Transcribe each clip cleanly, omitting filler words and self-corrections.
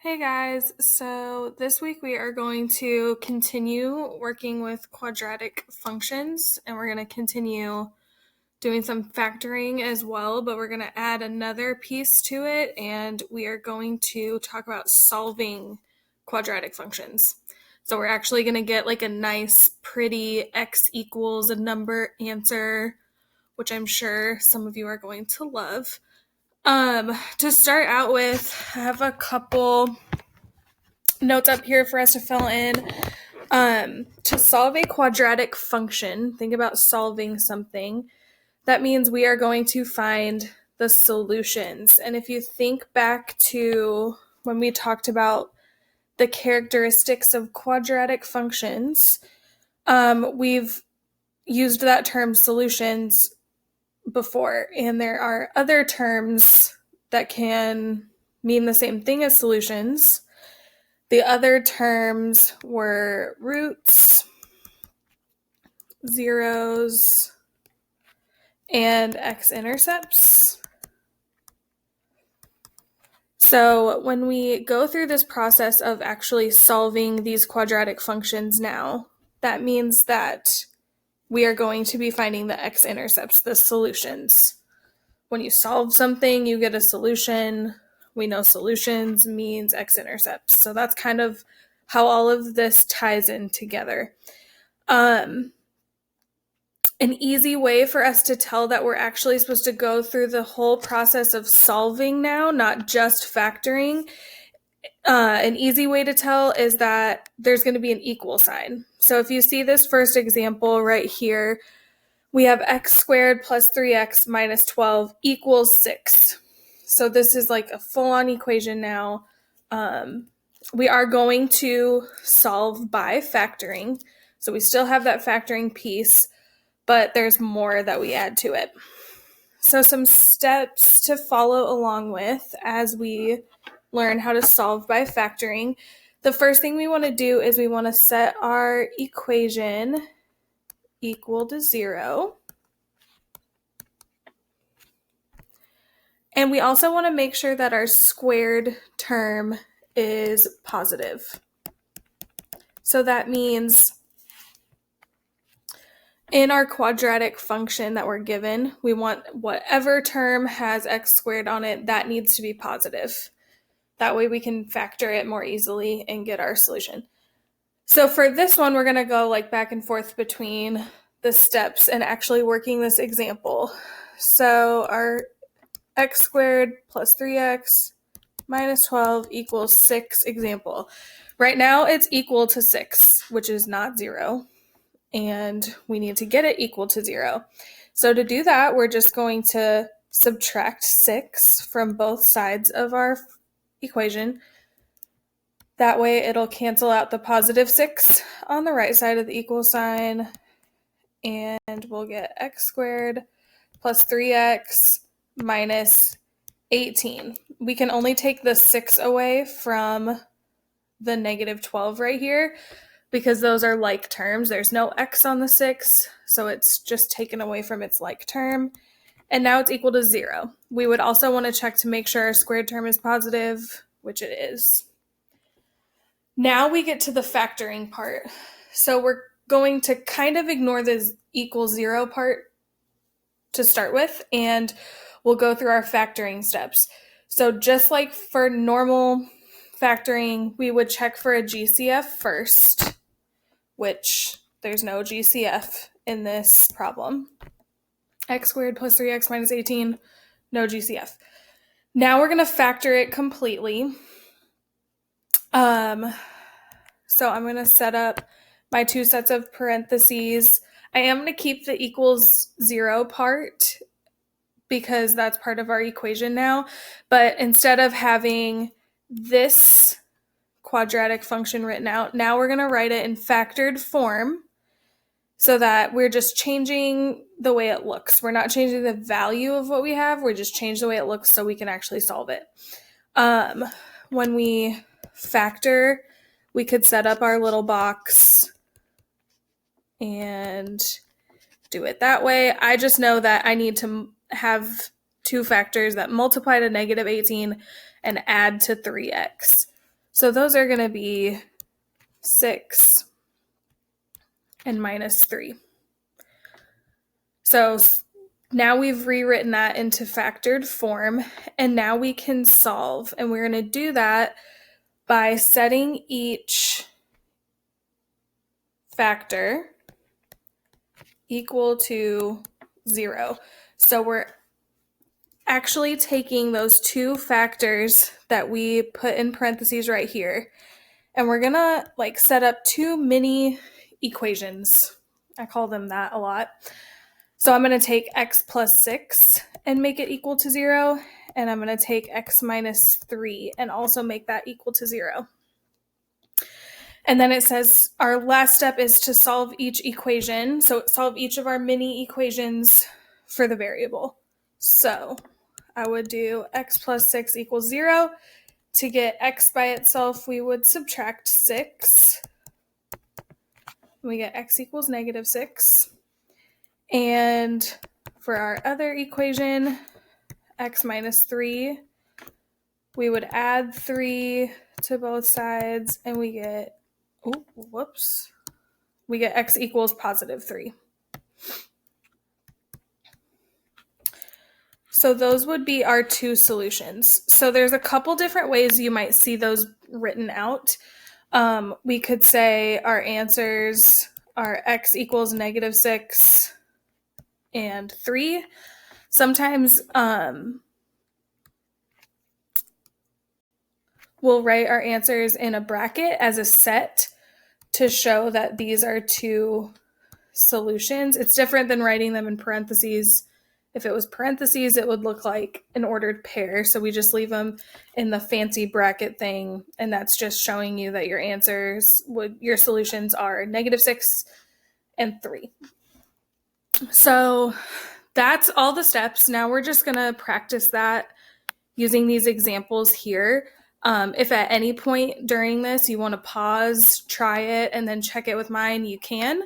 Hey guys, so this week we are going to continue working with quadratic functions and we're going to continue doing some factoring as well, but we're going to add another piece to it and we are going to talk about solving quadratic functions. So we're actually going to get like a nice pretty x equals a number answer, which I'm sure some of you are going to love. To start out with, I have a couple notes up here for us to fill in. To solve a quadratic function, think about solving something. That means we are going to find the solutions. And if you think back to when we talked about the characteristics of quadratic functions, we've used that term solutions before, and there are other terms that can mean the same thing as solutions. The other terms were roots, zeros, and x-intercepts. So when we go through this process of actually solving these quadratic functions now, that means that we are going to be finding the x-intercepts, the solutions. When you solve something, you get a solution. We know solutions means x-intercepts. So that's kind of how all of this ties in together. An easy way for us to tell that we're actually supposed to go through the whole process of solving now, not just factoring. An easy way to tell is that there's going to be an equal sign. So if you see this first example right here, we have x squared plus 3x minus 12 equals 6. So this is like a full-on equation now. We are going to solve by factoring. So we still have that factoring piece, but there's more that we add to it. So some steps to follow along with as we learn how to solve by factoring. The first thing we want to do is we want to set our equation equal to 0. And we also want to make sure that our squared term is positive. So that means in our quadratic function that we're given, we want whatever term has x squared on it, that needs to be positive. That way we can factor it more easily and get our solution. So for this one, we're going to go like back and forth between the steps and actually working this example. So our x squared plus 3x minus 12 equals 6 example. Right now it's equal to 6, which is not 0. And we need to get it equal to 0. So to do that, we're just going to subtract 6 from both sides of our equation. That way it'll cancel out the positive 6 on the right side of the equal sign, and we'll get x squared plus 3x minus 18. We can only take the 6 away from the negative 12 right here because those are like terms. There's no x on the 6, so it's just taken away from its like term. And now it's equal to 0. We would also want to check to make sure our squared term is positive, which it is. Now we get to the factoring part. So we're going to kind of ignore the equals 0 part to start with, and we'll go through our factoring steps. So just like for normal factoring, we would check for a GCF first, which there's no GCF in this problem. X squared plus 3x minus 18, no GCF. Now we're going to factor it completely. So I'm going to set up my two sets of parentheses. I am going to keep the equals 0 part because that's part of our equation now. But instead of having this quadratic function written out, now we're going to write it in factored form so that we're just changing the way it looks. We're not changing the value of what we have. We just change the way it looks so we can actually solve it. When we factor, we could set up our little box and do it that way. I just know that I need to have two factors that multiply to negative 18 and add to 3x. So those are going to be 6 and minus 3. So now we've rewritten that into factored form, and now we can solve. And we're going to do that by setting each factor equal to 0. So we're actually taking those two factors that we put in parentheses right here, and we're gonna set up two mini equations. I call them that a lot. So I'm gonna take x plus 6 and make it equal to 0, and I'm gonna take x minus 3 and also make that equal to 0. And then it says our last step is to solve each equation. So solve each of our mini equations for the variable. So I would do x plus 6 equals 0. To get x by itself, we would subtract 6. We get x equals negative 6. And for our other equation, x minus 3, we would add 3 to both sides, and we get, we get x equals positive 3. So those would be our two solutions. So there's a couple different ways you might see those written out. We could say our answers are x equals negative 6 and 3. Sometimes we'll write our answers in a bracket as a set to show that these are two solutions. It's different than writing them in parentheses. If it was parentheses, it would look like an ordered pair. So we just leave them in the fancy bracket thing. And that's just showing you that your solutions are negative 6 and 3. So that's all the steps. Now we're just going to practice that using these examples here. If at any point during this you want to pause, try it, and then check it with mine, you can.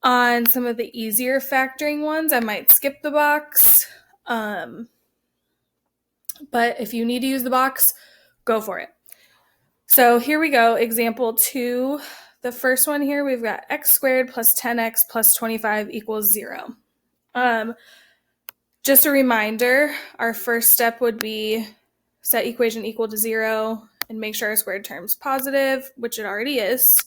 On some of the easier factoring ones, I might skip the box. But if you need to use the box, go for it. So here we go. Example 2. The first one here, we've got x squared plus 10x plus 25 equals 0. Just a reminder, our first step would be set equation equal to 0 and make sure our squared term's positive, which it already is.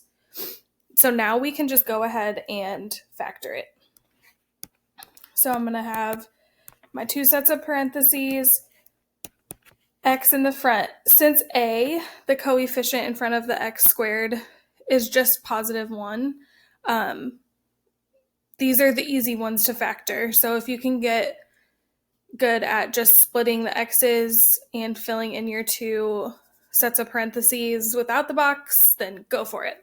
So now we can just go ahead and factor it. So I'm going to have my two sets of parentheses, x in the front. Since a, the coefficient in front of the x squared, is just positive 1, these are the easy ones to factor. So if you can get good at just splitting the x's and filling in your two sets of parentheses without the box, then go for it.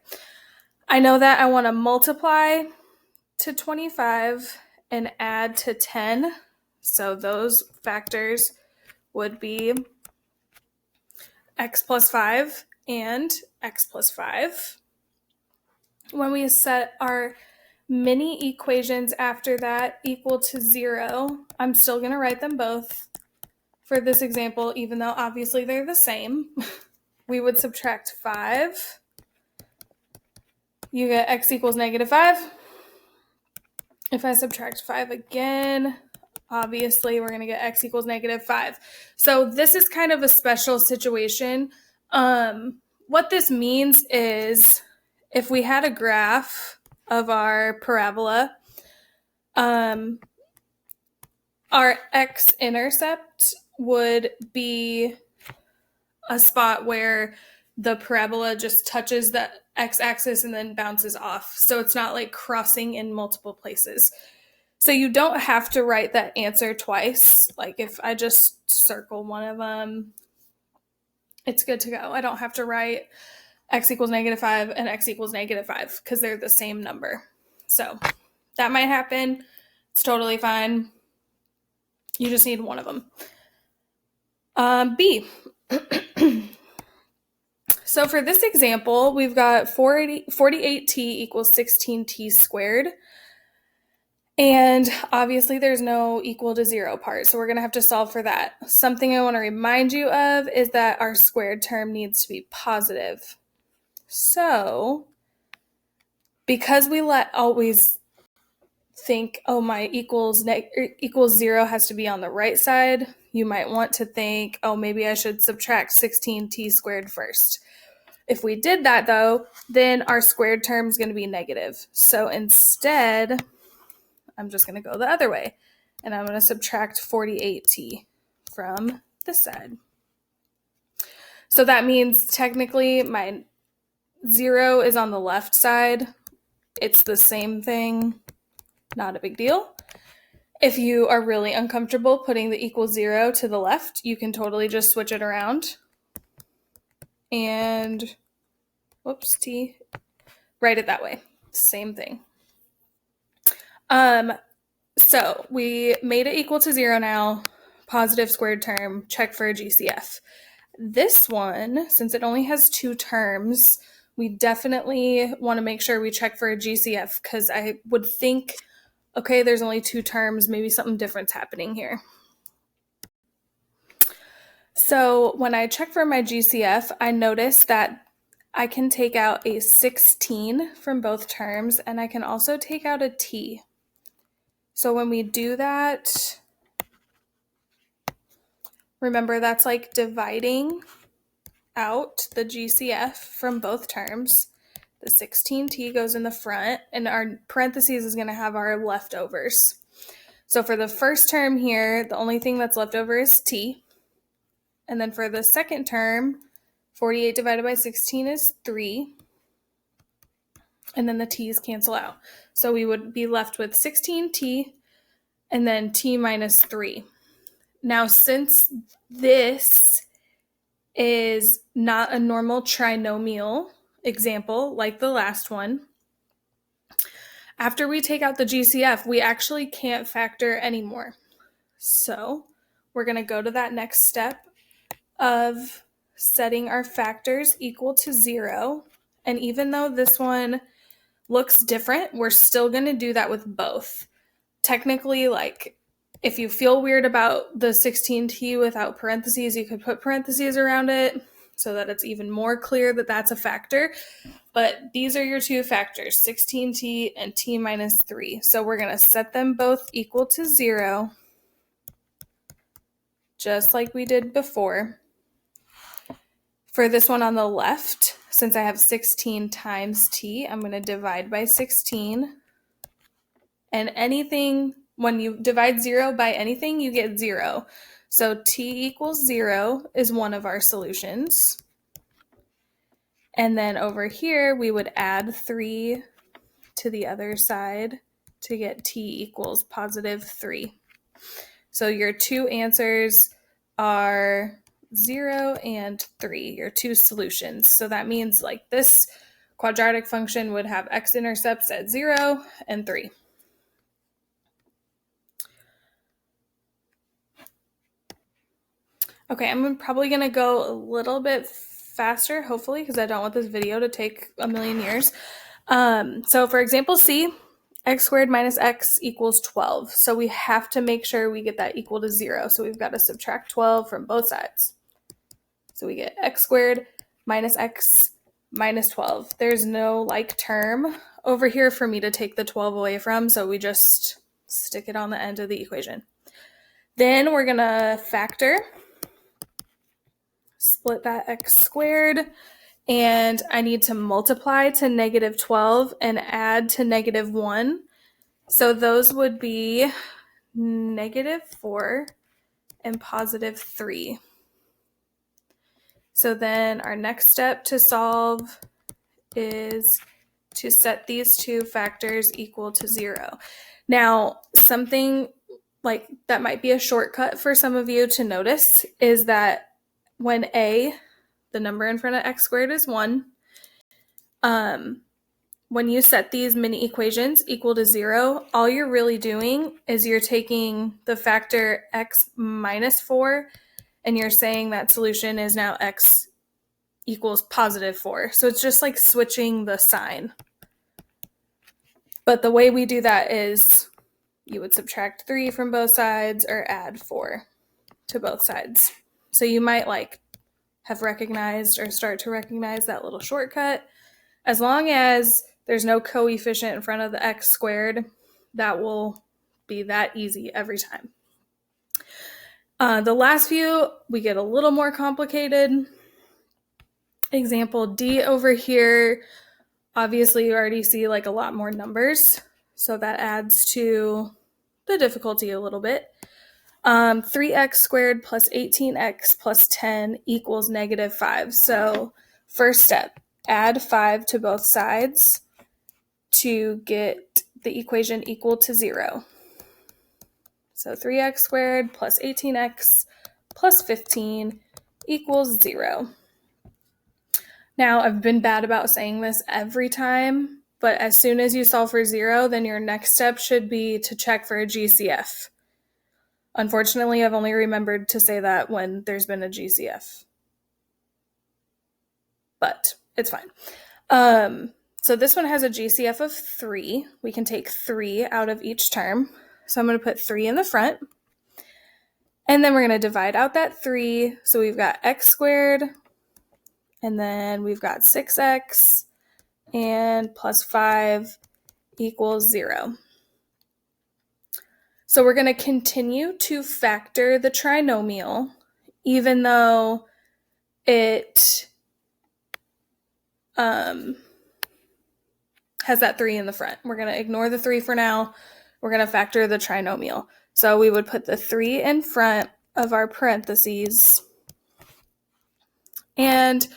I know that I want to multiply to 25 and add to 10. So those factors would be x plus 5 and x plus 5. When we set our mini equations after that equal to 0, I'm still going to write them both for this example, even though obviously they're the same. We would subtract 5. You get x equals negative 5. If I subtract 5 again, obviously we're going to get x equals negative 5. So this is kind of a special situation. What this means is if we had a graph of our parabola, our x-intercept would be a spot where the parabola just touches the x-axis and then bounces off. So it's not like crossing in multiple places. So you don't have to write that answer twice. Like if I just circle one of them, it's good to go. I don't have to write x equals negative 5 and x equals negative 5 because they're the same number. So that might happen. It's totally fine. You just need one of them. B. So for this example, we've got 48t equals 16t squared. And obviously there's no equal to 0 part, so we're going to have to solve for that. Something I want to remind you of is that our squared term needs to be positive. So because we always think, oh, my equals 0 has to be on the right side, you might want to think, oh, maybe I should subtract 16t squared first. If we did that, though, then our squared term is going to be negative. So instead, I'm just going to go the other way, and I'm going to subtract 48t from this side. So that means technically my 0 is on the left side. It's the same thing, not a big deal. If you are really uncomfortable putting the equal 0 to the left, you can totally just switch it around and, whoops, t, write it that way. Same thing. So we made it equal to 0 now, positive squared term, check for a GCF. This one, since it only has 2 terms, we definitely want to make sure we check for a GCF, because I would think, okay, there's only 2 terms, maybe something different's happening here. So when I check for my GCF, I notice that I can take out a 16 from both terms, and I can also take out a t. So when we do that, remember that's like dividing out the GCF from both terms. The 16t goes in the front, and our parentheses is going to have our leftovers. So for the first term here, the only thing that's left over is t. And then for the second term, 48 divided by 16 is 3. And then the t's cancel out. So we would be left with 16t and then t minus 3. Now, since this is not a normal trinomial example like the last one, after we take out the GCF, we actually can't factor anymore. So we're going to go to that next step of setting our factors equal to 0. And even though this one looks different, we're still going to do that with both. Technically, like, if you feel weird about the 16t without parentheses, you could put parentheses around it so that it's even more clear that that's a factor. But these are your 2 factors, 16t and t minus 3. So we're going to set them both equal to 0, just like we did before. For this one on the left, since I have 16 times t, I'm going to divide by 16. And anything, when you divide 0 by anything, you get 0. So t equals 0 is one of our solutions. And then over here, we would add 3 to the other side to get t equals positive 3. So your 2 answers are 0 and 3, your 2 solutions. So that means like this quadratic function would have x-intercepts at 0 and 3. Okay, I'm probably going to go a little bit faster, hopefully, because I don't want this video to take a million years. So for example C, x squared minus x equals 12. So we have to make sure we get that equal to 0. So we've got to subtract 12 from both sides. So we get x squared minus x minus 12. There's no like term over here for me to take the 12 away from, so we just stick it on the end of the equation. Then we're going to factor. Split that x squared, and I need to multiply to negative 12 and add to negative 1. So those would be negative 4 and positive 3. So then our next step to solve is to set these 2 factors equal to 0. Now, something like that might be a shortcut for some of you to notice is that when a, the number in front of x squared, is 1, when you set these mini equations equal to 0, all you're really doing is you're taking the factor x minus 4 and you're saying that solution is now x equals positive 4. So it's just like switching the sign. But the way we do that is you would subtract 3 from both sides or add 4 to both sides. So you might like have recognized or start to recognize that little shortcut. As long as there's no coefficient in front of the x squared, that will be that easy every time. The last few, we get a little more complicated. Example D over here, obviously you already see like a lot more numbers, so that adds to the difficulty a little bit. 3x squared plus 18x plus 10 equals negative 5. So first step, add 5 to both sides to get the equation equal to 0. So 3x squared plus 18x plus 15 equals 0. Now, I've been bad about saying this every time, but as soon as you solve for 0, then your next step should be to check for a GCF. Unfortunately, I've only remembered to say that when there's been a GCF. But it's fine. So this one has a GCF of 3. We can take 3 out of each term. So I'm going to put 3 in the front. And then we're going to divide out that 3. So we've got x squared, and then we've got 6x, and plus 5 equals 0. So we're going to continue to factor the trinomial, even though it has that 3 in the front. We're going to ignore the 3 for now. We're going to factor the trinomial. So we would put the 3 in front of our parentheses. And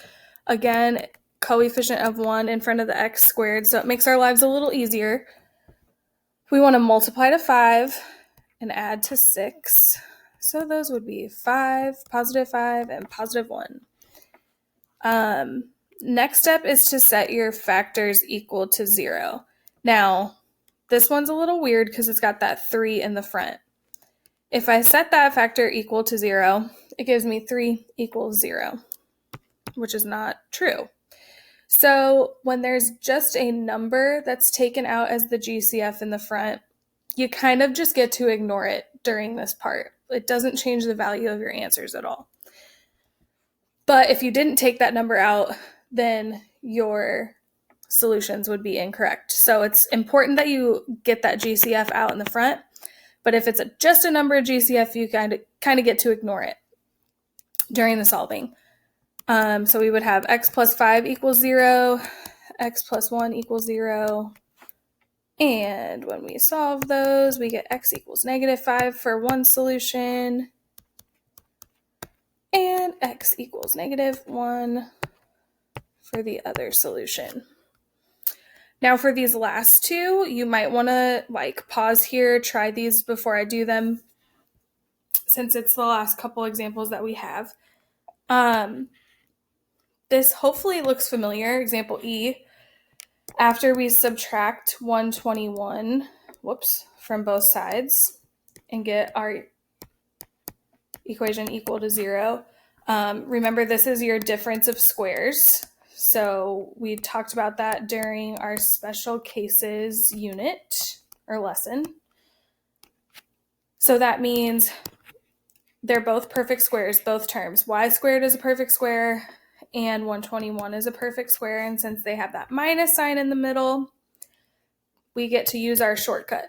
again, coefficient of 1 in front of the x squared, so it makes our lives a little easier. We want to multiply to 5 and add to 6. So those would be 5, positive 5, and positive 1. Next step is to set your factors equal to 0. Now, this one's a little weird because it's got that 3 in the front. If I set that factor equal to 0, it gives me 3 equals 0, which is not true. So when there's just a number that's taken out as the GCF in the front, you kind of just get to ignore it during this part. It doesn't change the value of your answers at all. But if you didn't take that number out, then your solutions would be incorrect. So it's important that you get that GCF out in the front. But if it's just a number of GCF, you kind of get to ignore it during the solving. So we would have x plus 5 equals 0, x plus 1 equals 0. And when we solve those, we get x equals negative 5 for one solution, and x equals negative 1 for the other solution. Now for these last two, you might want to pause here, try these before I do them, since it's the last couple examples that we have. This hopefully looks familiar. Example E, after we subtract 121, from both sides and get our equation equal to 0. Remember, this is your difference of squares. So we talked about that during our special cases unit or lesson. So that means they're both perfect squares, both terms. Y squared is a perfect square and 121 is a perfect square. And since they have that minus sign in the middle, we get to use our shortcut.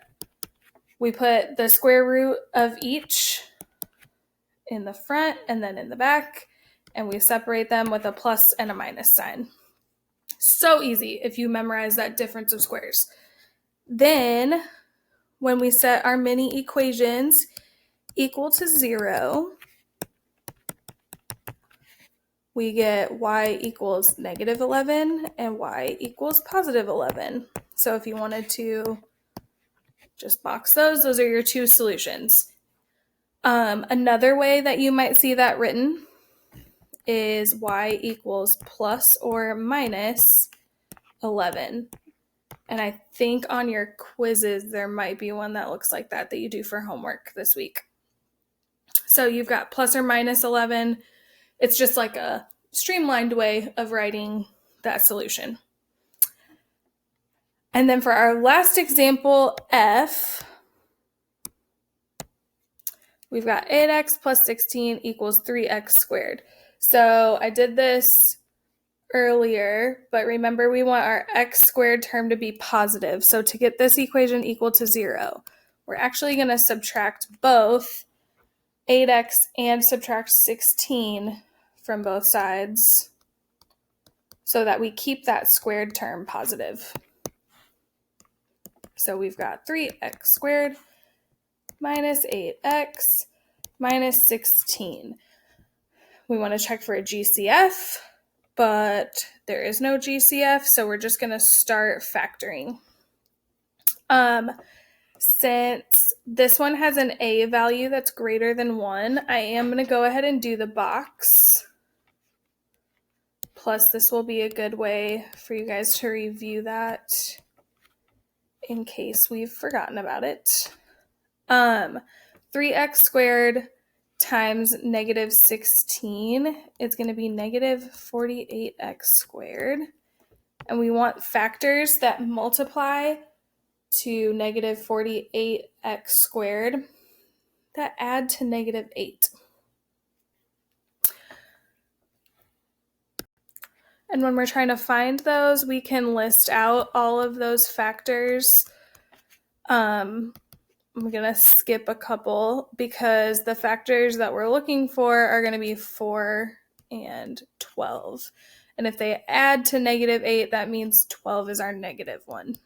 We put the square root of each in the front and then in the back, and we separate them with a plus and a minus sign. So easy if you memorize that difference of squares. Then, when we set our mini equations equal to 0, we get y equals negative 11 and y equals positive 11. So if you wanted to just box those are your two solutions. Another way that you might see that written is y equals plus or minus 11. And I think on your quizzes, there might be one that looks like that you do for homework this week. So you've got plus or minus 11. It's just like a streamlined way of writing that solution. And then for our last example, F, we've got 8x plus 16 equals 3x squared. So I did this earlier, but remember we want our x squared term to be positive. So to get this equation equal to 0, we're actually going to subtract both 8x and subtract 16 from both sides so that we keep that squared term positive. So we've got 3x squared minus 8x minus 16. We want to check for a GCF, but there is no GCF, so we're just going to start factoring. Since this one has an a value that's greater than 1, I am going to go ahead and do the box. Plus, this will be a good way for you guys to review that in case we've forgotten about it. 3x squared times negative 16 is going to be negative 48x squared. And we want factors that multiply to negative 48x squared that add to negative 8. And when we're trying to find those, we can list out all of those factors. I'm going to skip a couple because the factors that we're looking for are going to be 4 and 12. And if they add to negative 8, that means 12 is our negative one.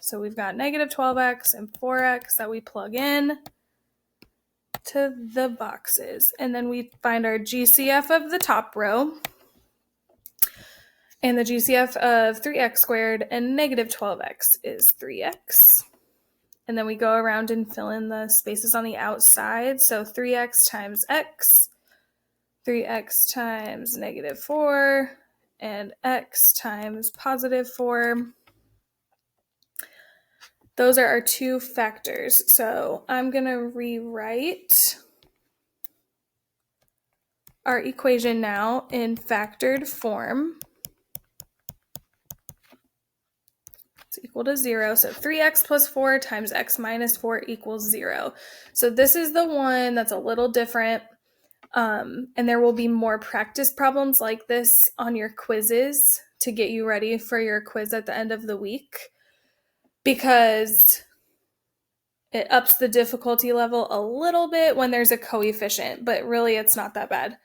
So we've got negative 12x and 4x that we plug in to the boxes. And then we find our GCF of the top row and the GCF of 3x squared and negative 12x is 3x. And then we go around and fill in the spaces on the outside. So 3x times x, 3x times negative 4, and x times positive 4. Those are our two factors. So I'm going to rewrite our equation now in factored form. It's equal to 0. So 3x plus 4 times x minus 4 equals 0. So this is the one that's a little different. And there will be more practice problems like this on your quizzes to get you ready for your quiz at the end of the week, because it ups the difficulty level a little bit when there's a coefficient, but really it's not that bad.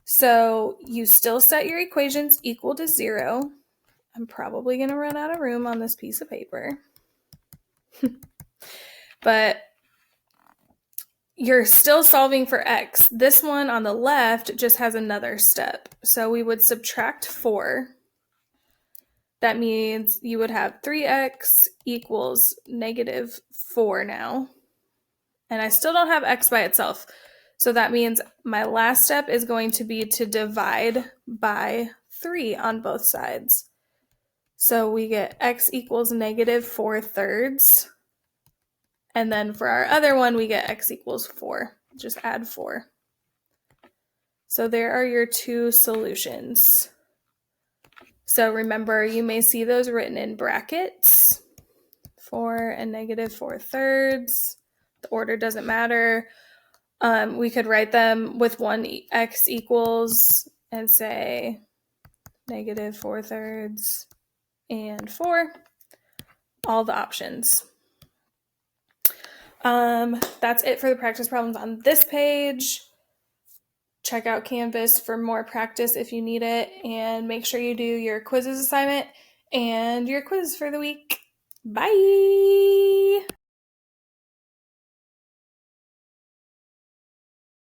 So you still set your equations equal to 0. I'm probably going to run out of room on this piece of paper. But you're still solving for x. This one on the left just has another step. So we would subtract 4. That means you would have 3x equals negative 4 now. And I still don't have x by itself. So that means my last step is going to be to divide by 3 on both sides. So we get x equals negative 4/3. And then for our other one, we get x equals 4. Just add 4. So there are your two solutions. So remember, you may see those written in brackets, 4 and negative 4/3. The order doesn't matter. We could write them with one x equals and say negative 4/3 and 4. All the options. That's it for the practice problems on this page. Check out Canvas for more practice if you need it, and make sure you do your quizzes assignment and your quiz for the week. Bye!